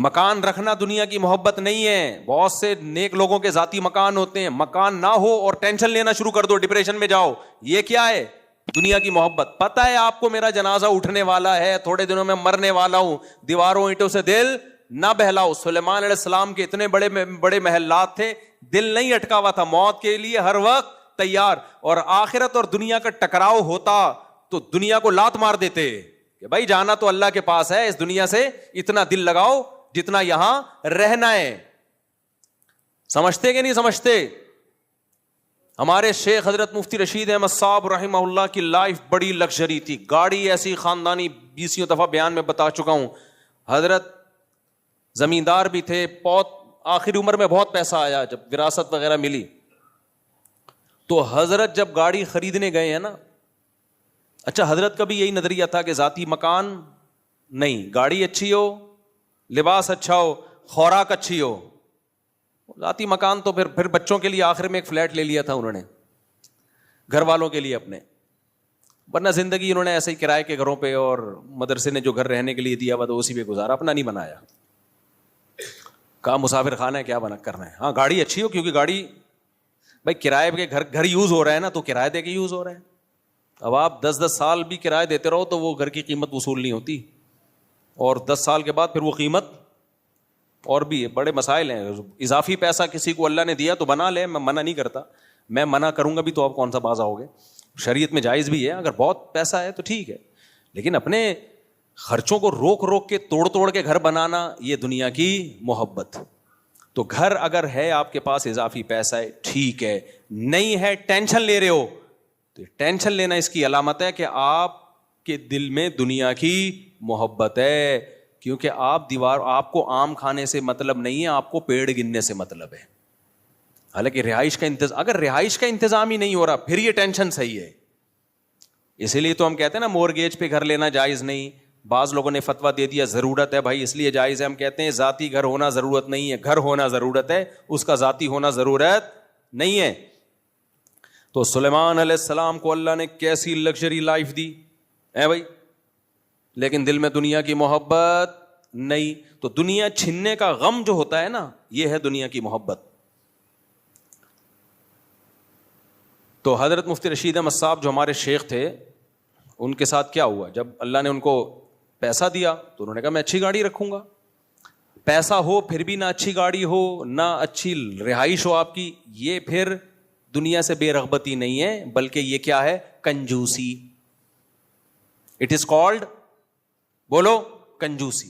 مکان رکھنا دنیا کی محبت نہیں ہے. بہت سے نیک لوگوں کے ذاتی مکان ہوتے ہیں, مکان نہ ہو اور ٹینشن لینا شروع کر دو, ڈپریشن میں جاؤ. یہ کیا ہے؟ دنیا کی محبت. پتہ ہے آپ کو میرا جنازہ اٹھنے والا ہے, تھوڑے دنوں میں مرنے والا ہوں, دیواروں اینٹوں سے دل نہ بہلاؤ. سلیمان علیہ السلام کے اتنے بڑے بڑے محلات تھے, دل نہیں اٹکا ہوا تھا, موت کے لیے ہر وقت تیار. اور آخرت اور دنیا کا ٹکراؤ ہوتا تو دنیا کو لات مار دیتے کہ بھائی جانا تو اللہ کے پاس ہے, اس دنیا سے اتنا دل لگاؤ جتنا یہاں رہنا ہے. سمجھتے کہ نہیں سمجھتے؟ ہمارے شیخ حضرت مفتی رشید احمد صاحب رحمہ اللہ کی لائف بڑی لگژری تھی. گاڑی ایسی خاندانی 20 دفعہ بیان میں بتا چکا ہوں. حضرت زمیندار بھی تھے, بہت آخری عمر میں بہت پیسہ آیا جب وراثت وغیرہ ملی. تو حضرت جب گاڑی خریدنے گئے ہیں نا, اچھا حضرت کا بھی یہی نظریہ تھا کہ ذاتی مکان نہیں, گاڑی اچھی ہو, لباس اچھا ہو, خوراک اچھی ہو. ذاتی مکان تو پھر بچوں کے لیے آخر میں ایک فلیٹ لے لیا تھا انہوں نے, گھر والوں کے لیے اپنے, ورنہ زندگی انہوں نے ایسے ہی کرائے کے گھروں پہ اور مدرسے نے جو گھر رہنے کے لیے دیا ہوا تو اسی پہ گزارا, اپنا نہیں بنایا. کہا مسافر خانہ ہے, کیا بنا کرنا ہے. ہاں گاڑی اچھی ہو, کیونکہ گاڑی بھائی کرائے کے گھر یوز ہو رہا ہے نا, تو کرایہ دے کے یوز ہو رہا ہے. اب آپ 10 سال بھی کرایہ دیتے رہو تو وہ گھر کی قیمت وصول نہیں ہوتی, اور 10 سال کے بعد پھر وہ قیمت اور بھی بڑے مسائل ہیں. اضافی پیسہ کسی کو اللہ نے دیا تو بنا لے, میں منع نہیں کرتا. میں منع کروں گا بھی تو آپ کون سا باز آؤ گے, شریعت میں جائز بھی ہے. اگر بہت پیسہ ہے تو ٹھیک ہے, لیکن اپنے خرچوں کو روک روک کے توڑ کے گھر بنانا, یہ دنیا کی محبت. تو گھر اگر ہے آپ کے پاس, اضافی پیسہ ہے, ٹھیک ہے. نہیں ہے, ٹینشن لے رہے ہو, تو ٹینشن لینا اس کی علامت ہے کہ آپ کے دل میں دنیا کی محبت ہے. کیونکہ آپ کو آم کھانے سے مطلب نہیں ہے, آپ کو پیڑ گننے سے مطلب ہے. حالانکہ رہائش کا انتظام, اگر رہائش کا انتظام ہی نہیں ہو رہا پھر یہ ٹینشن صحیح ہے. اسی لیے تو ہم کہتے ہیں نا مورگیج پہ گھر لینا جائز نہیں. بعض لوگوں نے فتویٰ دے دیا ضرورت ہے بھائی اس لیے جائز ہے. ہم کہتے ہیں ذاتی گھر ہونا ضرورت نہیں ہے, گھر ہونا ضرورت ہے, اس کا ذاتی ہونا ضرورت نہیں ہے. تو سلیمان علیہ السلام کو اللہ نے کیسی لگژری لائف دی ہے بھائی, لیکن دل میں دنیا کی محبت نہیں. تو دنیا چھننے کا غم جو ہوتا ہے نا, یہ ہے دنیا کی محبت. تو حضرت مفتی رشید احمد صاحب جو ہمارے شیخ تھے, ان کے ساتھ کیا ہوا, جب اللہ نے ان کو پیسہ دیا تو انہوں نے کہا میں اچھی گاڑی رکھوں گا. پیسہ ہو پھر بھی نہ اچھی گاڑی ہو, نہ اچھی رہائش ہو آپ کی, یہ پھر دنیا سے بے رغبتی نہیں ہے, بلکہ یہ کیا ہے, کنجوسی. اٹ از کالڈ, بولو, کنجوسی.